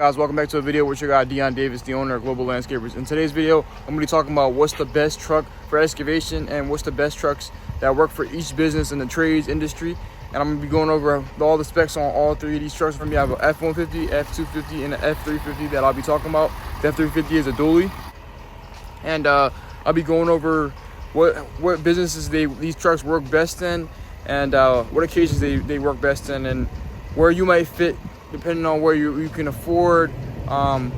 Guys, welcome back to a video with your guy Dion Davis, the owner of Global Landscapers. In today's video, I'm going to be talking about what's the best truck for excavation and what's the best trucks that work for each business in the trades industry. And I'm going to be going over all the specs on all three of these trucks. For me, I have an F-150, F-250, and an F-350 that I'll be talking about. The F-350 is a dually. And I'll be going over what businesses these trucks work best in, and what occasions they work best in, and where you might fit depending on where you can afford,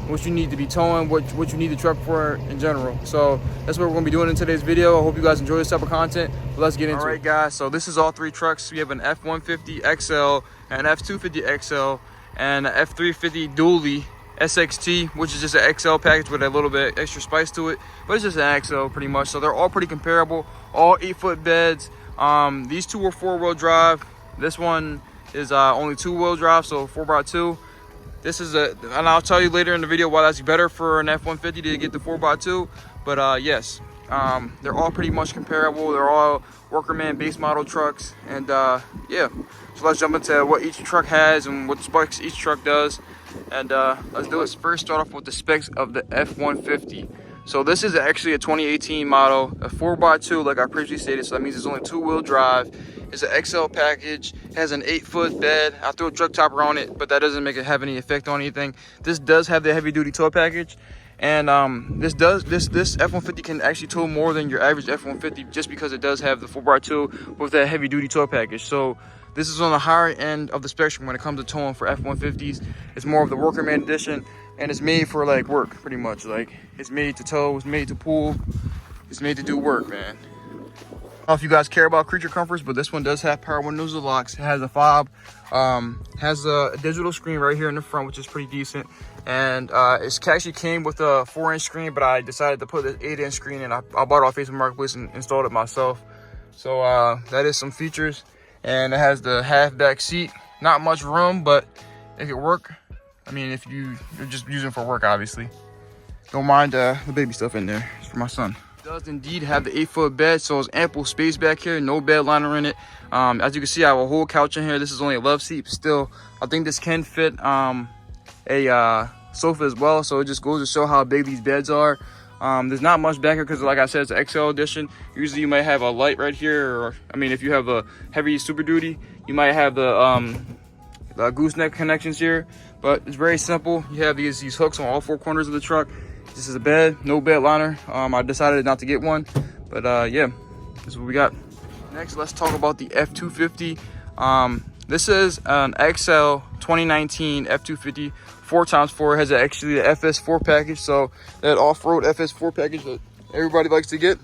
what you need to be towing, what you need the truck for in general. So that's what we're going to be doing in today's video. I hope you guys enjoy this type of content. But let's get into it. All right, guys, so this is all three trucks. We have an F-150 XL, an F-250 XL, and an F-350 dually SXT, which is just an XL package with a little bit extra spice to it, but it's just an XL pretty much. So they're all pretty comparable, all 8-foot beds. These two are 4-wheel drive. This one is only 2-wheel drive, so 4x2. This is and I'll tell you later in the video why that's better for an F-150 to get the 4x2. But yes, they're all pretty much comparable. They're all workerman base model trucks, and yeah. So let's jump into what each truck has and what specs each truck does, and let's do it. Let's first start off with the specs of the F-150. So this is actually a 2018 model, a 4x2, like I previously stated. So that means it's only 2-wheel drive. It's an XL package, has an 8-foot bed. I threw a truck topper on it, but that doesn't make it have any effect on anything. This does have the heavy duty tow package, and this F-150 can actually tow more than your average F-150 just because it does have the 4x2 with that heavy duty tow package. So this is on the higher end of the spectrum when it comes to towing for F-150s. It's more of the workerman edition, and it's made for like work, pretty much. Like, it's made to tow, it's made to pull, it's made to do work, man. I don't know if you guys care about creature comforts, but this one does have power windows and locks. It has a fob, has a digital screen right here in the front, which is pretty decent. And it actually came with a 4-inch screen, but I decided to put this 8-inch screen, and I bought it off Facebook Marketplace and installed it myself. So that is some features. And it has the half-back seat. Not much room, but it could work. I mean, if you're just using it for work, obviously. Don't mind the baby stuff in there. It's for my son. It does indeed have the 8-foot bed, so it's ample space back here, no bed liner in it. As you can see, I have a whole couch in here. This is only a love seat, but still, I think this can fit a sofa as well. So it just goes to show how big these beds are. There's not much back here because, like I said, it's an XL edition. Usually you might have a light right here, or I mean, if you have a heavy Super Duty, you might have the gooseneck connections here. But it's very simple. You have these hooks on all 4 corners of the truck. This is a bed, no bed liner. I decided not to get one, but yeah, this is what we got. Next, let's talk about the F-250. This is an XL 2019 F-250 4x4. It has actually the FS4 package, so that off-road FS4 package that everybody likes to get.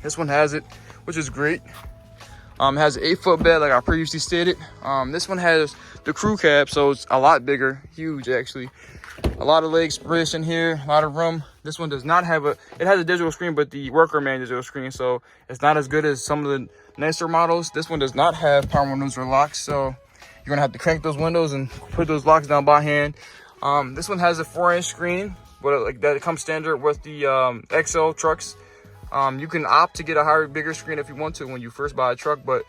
This one has it, which is great. It has an 8-foot bed, like I previously stated. This one has the crew cab, so it's a lot bigger, huge actually. A lot of leg space in here, a lot of room. This one does not have it has a digital screen, but the workerman digital screen, so it's not as good as some of the nicer models. This one does not have power windows or locks, so you're gonna have to crank those windows and put those locks down by hand. This one has a 4-inch screen, but like that, it comes standard with the XL trucks. You can opt to get a bigger screen if you want to when you first buy a truck, but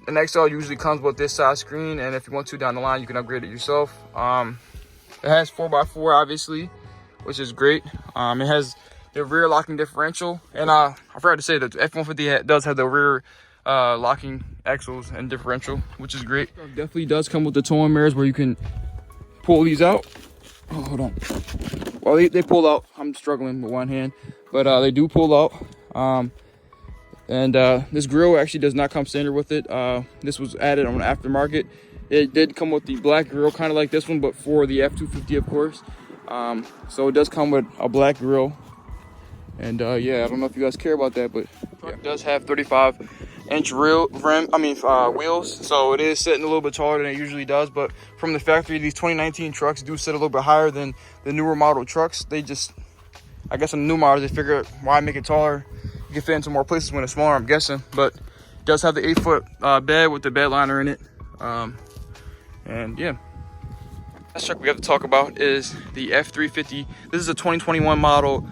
an XL usually comes with this size screen, and if you want to down the line, you can upgrade it yourself. It has 4x4, obviously, which is great. It has the rear locking differential, and I forgot to say that the F-150 does have the rear locking axles and differential, which is great. It definitely does come with the towing mirrors where you can pull these out. Oh, hold on. Well, they pull out. I'm struggling with one hand, but they do pull out. This grill actually does not come standard with it. This was added on aftermarket. It did come with the black grill, kind of like this one, but for the F-250, of course. So it does come with a black grill. And yeah, I don't know if you guys care about that, but yeah. It does have 35-inch wheels, so it is sitting a little bit taller than it usually does. But from the factory, these 2019 trucks do sit a little bit higher than the newer model trucks. They just, I guess, in the new models, they figure out why make it taller. You can fit into more places when it's smaller, I'm guessing. But it does have the 8-foot bed with the bed liner in it. And yeah, last truck we have to talk about is the F-350. This is a 2021 model.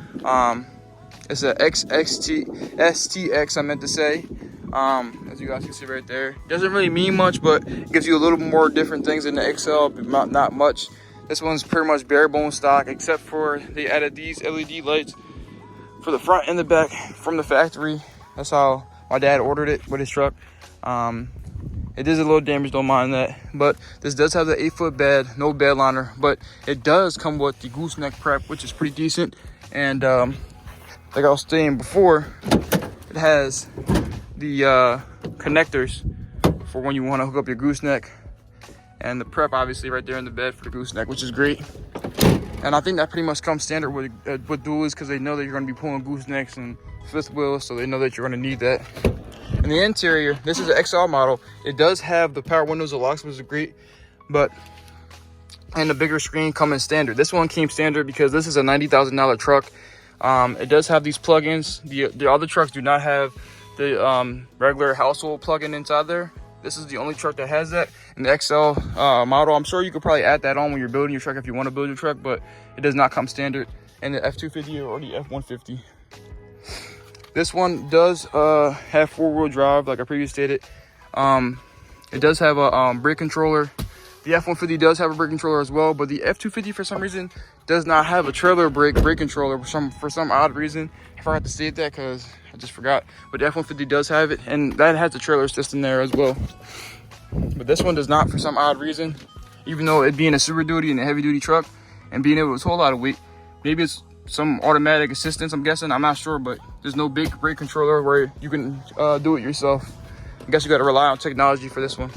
It's a STX, I meant to say. As you guys can see right there, doesn't really mean much, but it gives you a little more different things in the XL, but not much. This one's pretty much bare bone stock, except for they added these LED lights for the front and the back from the factory. That's how my dad ordered it with his truck. It is a little damaged, don't mind that. But this does have the 8-foot bed, no bed liner, but it does come with the gooseneck prep, which is pretty decent. And like I was saying before, it has the connectors for when you want to hook up your gooseneck, and the prep obviously right there in the bed for the gooseneck, which is great. And I think that pretty much comes standard with dualies, because they know that you're going to be pulling goosenecks and fifth wheels, so they know that you're going to need that. In the interior, this is an XL model. It does have the power windows, the locks, which is great, and the bigger screen coming standard. This one came standard because this is a $90,000 truck. It does have these plugins. The other trucks do not have the regular household plug-in inside there. This is the only truck that has that. In the XL model, I'm sure you could probably add that on when you're building your truck if you want to build your truck, but it does not come standard in the F250 or the F150. This one does have 4-wheel drive, like I previously stated. It does have a brake controller. The F150 does have a brake controller as well, but the F250 for some reason does not have a trailer brake controller for some odd reason. I forgot to state that because I just forgot. But the F150 does have it, and that has the trailer system there as well. But this one does not for some odd reason, even though it being a Super Duty and a heavy duty truck and being able to tow a lot of weight. Maybe it's some automatic assistance, I'm guessing, I'm not sure, but there's no big brake controller where you can do it yourself. I guess you got to rely on technology for this one.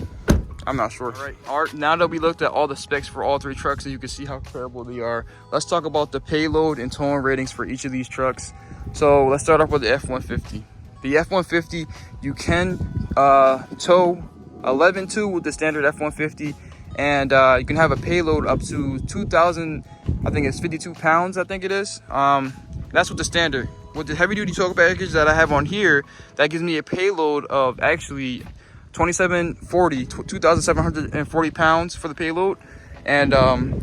I'm not sure. All right, now that we looked at all the specs for all three trucks and you can see how comparable they are, let's talk about the payload and towing ratings for each of these trucks. So let's start off with the F-150. The F-150, you can tow 11.2 with the standard F-150, and you can have a payload up to 2,000, I think it's 52 pounds, I think it is. That's with the standard. With the heavy duty tow package that I have on here, that gives me a payload of actually 2,740 pounds for the payload. And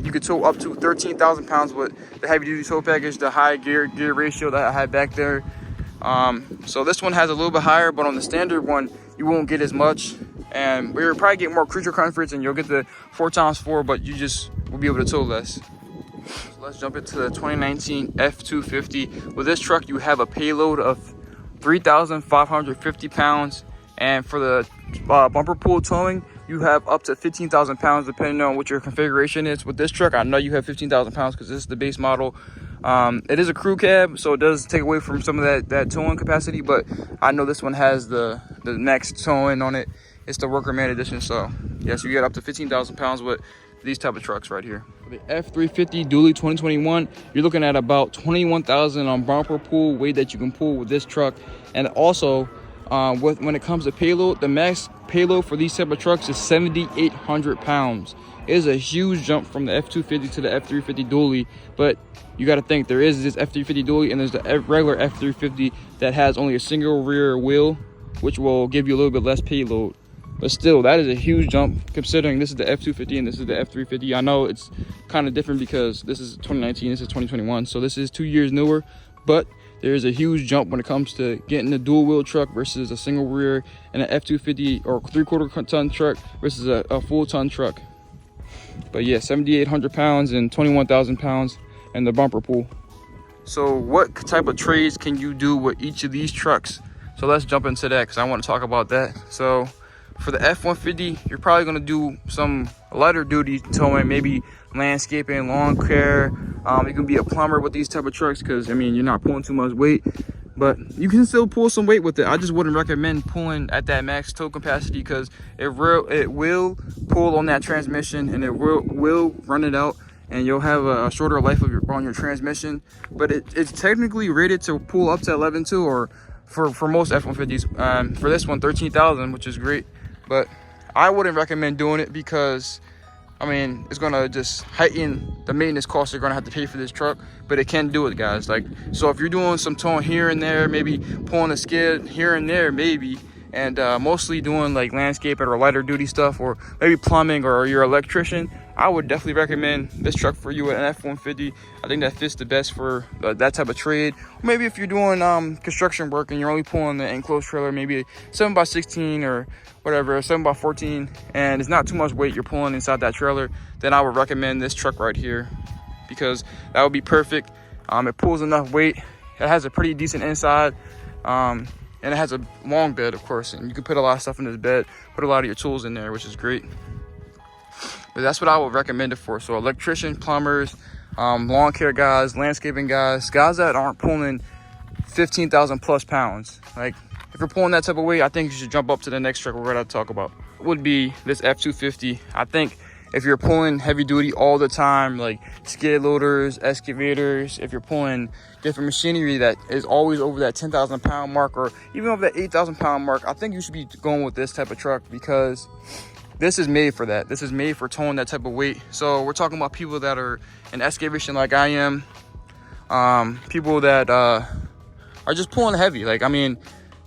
you could tow up to 13,000 pounds with the heavy duty tow package, the high gear ratio that I had back there. So this one has a little bit higher, but on the standard one, you won't get as much. And we'll probably get more cruiser comforts, and you'll get the 4x4, but you just will be able to tow less. So let's jump into the 2019 F250. With this truck, you have a payload of 3,550 pounds. And for the bumper pull towing, you have up to 15,000 pounds, depending on what your configuration is. With this truck, I know you have 15,000 pounds because this is the base model. It is a crew cab, so it does take away from some of that towing capacity, but I know this one has the max towing on it. It's the Workerman edition, so yes, you get up to 15,000 pounds with these type of trucks right here. For the F350 Dually 2021, you're looking at about 21,000 on bumper pull weight that you can pull with this truck. And also, when it comes to payload, the max payload for these type of trucks is 7,800 pounds. It is a huge jump from the F250 to the F350 Dually, but you got to think there is this F350 Dually and there's the regular F350 that has only a single rear wheel, which will give you a little bit less payload. But still, that is a huge jump considering this is the F250 and this is the F350. I know it's kind of different because this is 2019, this is 2021, so this is 2 years newer, but there is a huge jump when it comes to getting a dual wheel truck versus a single rear, and an F250 or 3/4 ton truck versus a full ton truck. But yeah, 7,800 pounds and 21,000 pounds and the bumper pull. So what type of trades can you do with each of these trucks? So let's jump into that because I want to talk about that. So for the F-150, you're probably going to do some lighter duty towing, maybe landscaping, lawn care. You can be a plumber with these type of trucks because, I mean, you're not pulling too much weight, but you can still pull some weight with it. I just wouldn't recommend pulling at that max tow capacity because it will pull on that transmission and it will run it out, and you'll have a shorter life on your transmission. But it's technically rated to pull up to 11.2 or for most F-150s. For this one, 13,000, which is great. But I wouldn't recommend doing it because, I mean, it's gonna just heighten the maintenance costs you're gonna have to pay for this truck. But it can do it, guys. Like, so if you're doing some towing here and there, maybe pulling a skid here and there, maybe, and mostly doing like landscape or lighter duty stuff, or maybe plumbing, or you're an electrician, I would definitely recommend this truck for you, an F-150. I think that fits the best for that type of trade. Or maybe if you're doing construction work and you're only pulling the enclosed trailer, maybe a 7x16 or whatever, a 7x14, and it's not too much weight you're pulling inside that trailer, then I would recommend this truck right here, because that would be perfect. It pulls enough weight. It has a pretty decent inside, and it has a long bed, of course, and you can put a lot of stuff in this bed, put a lot of your tools in there, which is great. But that's what I would recommend it for. So electrician, plumbers, lawn care guys, landscaping guys that aren't pulling 15,000 plus pounds. Like, if you're pulling that type of weight, I think you should jump up to the next truck we're going to talk about. It would be this F-250. I think if you're pulling heavy duty all the time, like skid loaders, excavators, if you're pulling different machinery that is always over that 10,000 pound mark, or even over that 8,000 pound mark, I think you should be going with this type of truck, because this is made for that. This is made for towing that type of weight. So we're talking about people that are in excavation like I am, people that are just pulling heavy. Like, I mean,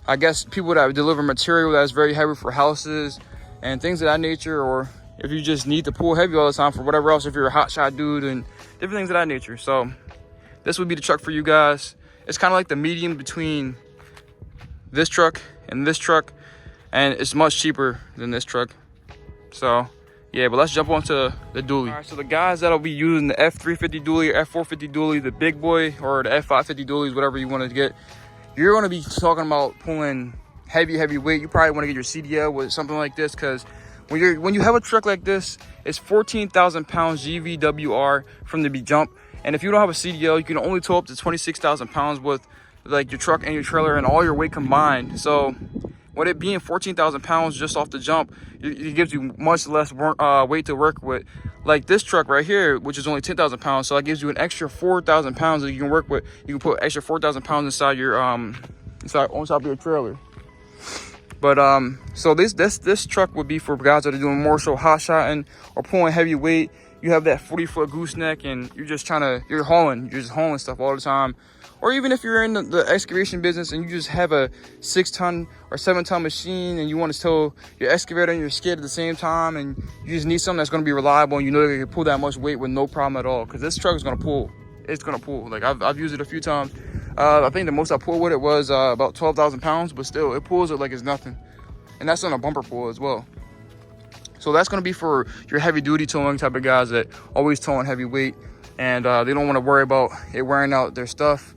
I guess people that deliver material that's very heavy for houses and things of that nature, or if you just need to pull heavy all the time for whatever else, if you're a hot shot dude and different things of that nature. So this would be the truck for you guys. It's kind of like the medium between this truck, and it's much cheaper than this truck. So yeah, but let's jump onto the dually. All right, so the guys that'll be using the F-350 dually, or F-450 dually, the big boy, or the F-550 dualies, whatever you want to get, you're going to be talking about pulling heavy weight. You probably want to get your CDL with something like this, because when you have a truck like this, it's 14,000 pounds GVWR from the jump. And if you don't have a CDL, you can only tow up to 26,000 pounds with like your truck and your trailer and all your weight combined. So with it being 14,000 pounds just off the jump, it gives you much less weight to work with. Like this truck right here, which is only 10,000 pounds, so that gives you an extra 4,000 pounds that you can work with. You can put extra 4,000 pounds inside your on top of your trailer. But so this truck would be for guys that are doing more so hot shotting or pulling heavy weight. You have that 40-foot gooseneck and you're just you're just hauling stuff all the time. Or even if you're in the excavation business and you just have a 6-ton or 7-ton machine and you want to tow your excavator and your skid at the same time, and you just need something that's going to be reliable and you know you can pull that much weight with no problem at all, because this truck is going to pull. It's going to pull. Like I've used it a few times. I think the most I pulled with it was about 12,000 pounds, but still it pulls it like it's nothing. And that's on a bumper pull as well. So that's going to be for your heavy duty towing type of guys that always towing heavy weight, and they don't want to worry about it wearing out their stuff.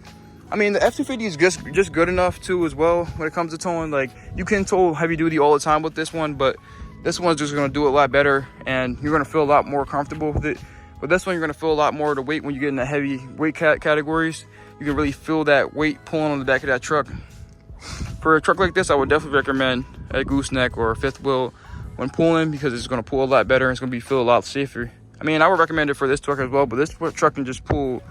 I mean, the F-250 is just good enough too as well when it comes to towing. Like, you can tow heavy duty all the time with this one, but this one's just going to do it a lot better, and you're going to feel a lot more comfortable with it. But this one, you're going to feel a lot more of the weight when you get in the heavy weight categories. You can really feel that weight pulling on the back of that truck. For a truck like this, I would definitely recommend a gooseneck or a fifth wheel when pulling, because it's going to pull a lot better and it's going to feel a lot safer. I mean, I would recommend it for this truck as well, but this truck can just pull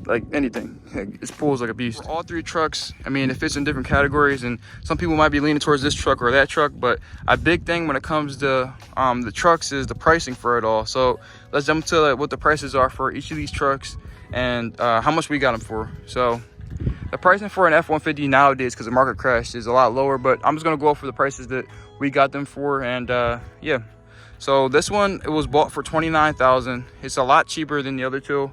like anything. It pulls like a beast. For all three trucks, I mean, it fits in different categories, and some people might be leaning towards this truck or that truck, but a big thing when it comes to the trucks is the pricing for it all. So let's jump to what the prices are for each of these trucks and how much we got them for. So the pricing for an F-150 nowadays, because the market crashed, is a lot lower, but I'm just going to go for the prices that we got them for. And yeah, so this one, it was bought for $29,000. It's a lot cheaper than the other two.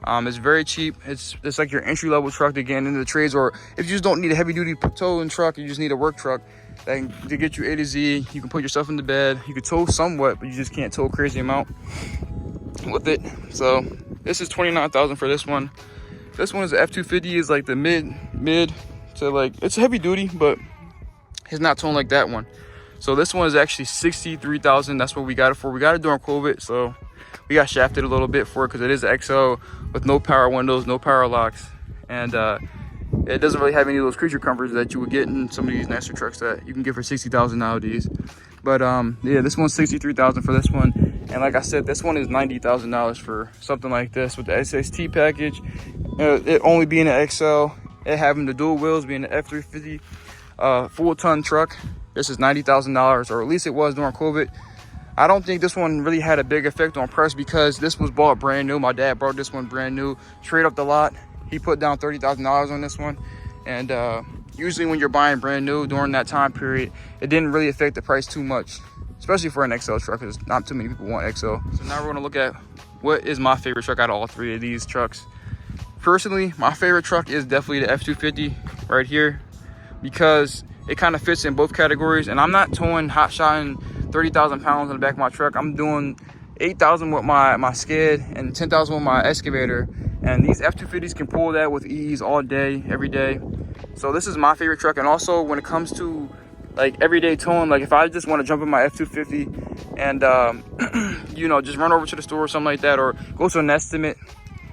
It's very cheap. It's like your entry-level truck to get into the trades, or if you just don't need a heavy-duty towing truck, you just need a work truck to get you A to Z. You can put yourself in the bed. You can tow somewhat, but you just can't tow a crazy amount with it. So this is $29,000 for this one. This one is the F-250, is like the mid to like, it's heavy duty, but it's not towing like that one. So this one is actually $63,000. That's what we got it for. We got it during COVID, so we got shafted a little bit for it, because it is an XO with no power windows, no power locks, and it doesn't really have any of those creature comforts that you would get in some of these nicer trucks that you can get for $60,000 nowadays. But yeah, this one's $63,000 for this one, and like I said, this one is $90,000 for something like this with the SST package. It only being an XL, it having the dual wheels, being the F-350 full-ton truck. This is $90,000, or at least it was during COVID. I don't think this one really had a big effect on price, because this was bought brand new. My dad brought this one brand new, straight up the lot. He put down $30,000 on this one. And usually when you're buying brand new during that time period, it didn't really affect the price too much. especially for an XL truck, because not too many people want XL. So now we're gonna look at what is my favorite truck out of all three of these trucks. Personally, my favorite truck is definitely the F250 right here, because it kind of fits in both categories. And I'm not towing, hot shotting 30,000 pounds on the back of my truck. I'm doing 8,000 with my skid and 10,000 with my excavator. And these F250s can pull that with ease all day, every day. So this is my favorite truck. And also when it comes to like everyday towing, like if I just want to jump in my F250 and you know, just run over to the store or something like that, or go to an estimate,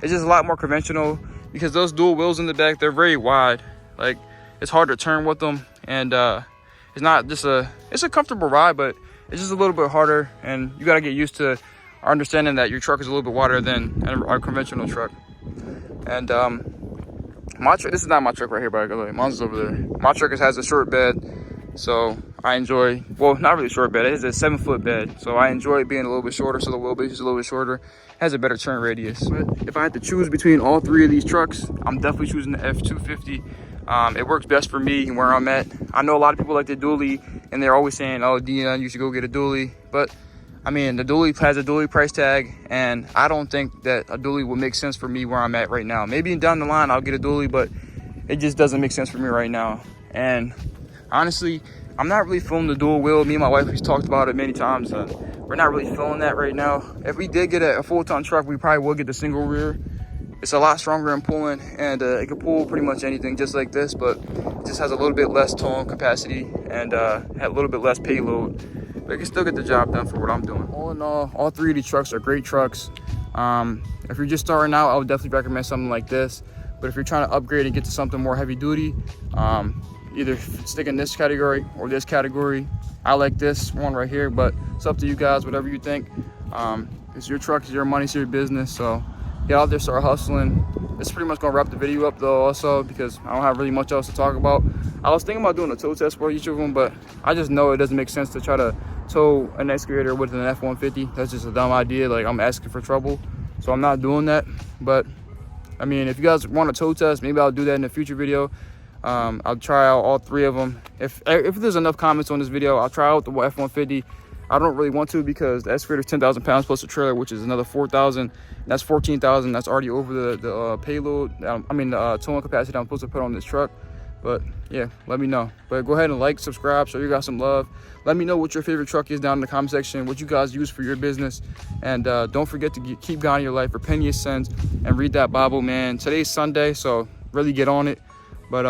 it's just a lot more conventional, because those dual wheels in the back, they're very wide. Like it's hard to turn with them, and it's not just it's a comfortable ride, but it's just a little bit harder, and you got to get used to understanding that your truck is a little bit wider than a conventional truck. And my truck, this is not my truck right here, by the way, mine's over there. My truck has a short bed, so I enjoy, well, not really short bed, it is a 7-foot bed, so I enjoy it being a little bit shorter, so the wheelbase is a little bit shorter, it has a better turn radius. But if I had to choose between all three of these trucks, I'm definitely choosing the F250. It works best for me where I'm at. I know a lot of people like the dually, and they're always saying, oh, Dion, you should go get a dually. But I mean, the dually has a dually price tag, and I don't think that a dually would make sense for me where I'm at right now. Maybe down the line I'll get a dually, but it just doesn't make sense for me right now. And honestly, I'm not really feeling the dual wheel. Me and my wife, we've talked about it many times. We're not really feeling that right now. If we did get a full-ton truck, we probably would get the single rear. It's a lot stronger in pulling, and it can pull pretty much anything just like this, but it just has a little bit less towing capacity and a little bit less payload. But it can still get the job done for what I'm doing. All in all three of these trucks are great trucks. If you're just starting out, I would definitely recommend something like this. But if you're trying to upgrade and get to something more heavy duty, either stick in this category or this category. I like this one right here, but it's up to you guys, whatever you think. It's your truck, it's your money, it's your business, so get out there, start hustling. This is pretty much gonna wrap the video up though, also, because I don't have really much else to talk about. I was thinking about doing a tow test for each of them, but I just know it doesn't make sense to try to tow an excavator with an F-150. That's just a dumb idea. Like, I'm asking for trouble, so I'm not doing that. But I mean, if you guys want a tow test, maybe I'll do that in a future video. I'll try out all three of them. If there's enough comments on this video, I'll try out the F-150. I don't really want to, because the excavator is 10,000 pounds plus the trailer, which is another 4,000. That's 14,000. That's already over the payload. I mean, the towing capacity I'm supposed to put on this truck. But yeah, let me know. But go ahead and like, subscribe, show you guys some love. Let me know what your favorite truck is down in the comment section, what you guys use for your business. And don't forget to keep God in your life, repent your sins, and read that Bible, man. Today's Sunday, so really get on it. But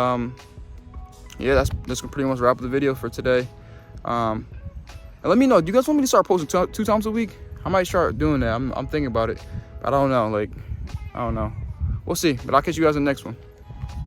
yeah, that's pretty much wrap up the video for today. And let me know, do you guys want me to start posting 2 times a week? I might start doing that. I'm thinking about it. I don't know, like, I don't know. We'll see, but I'll catch you guys in the next one.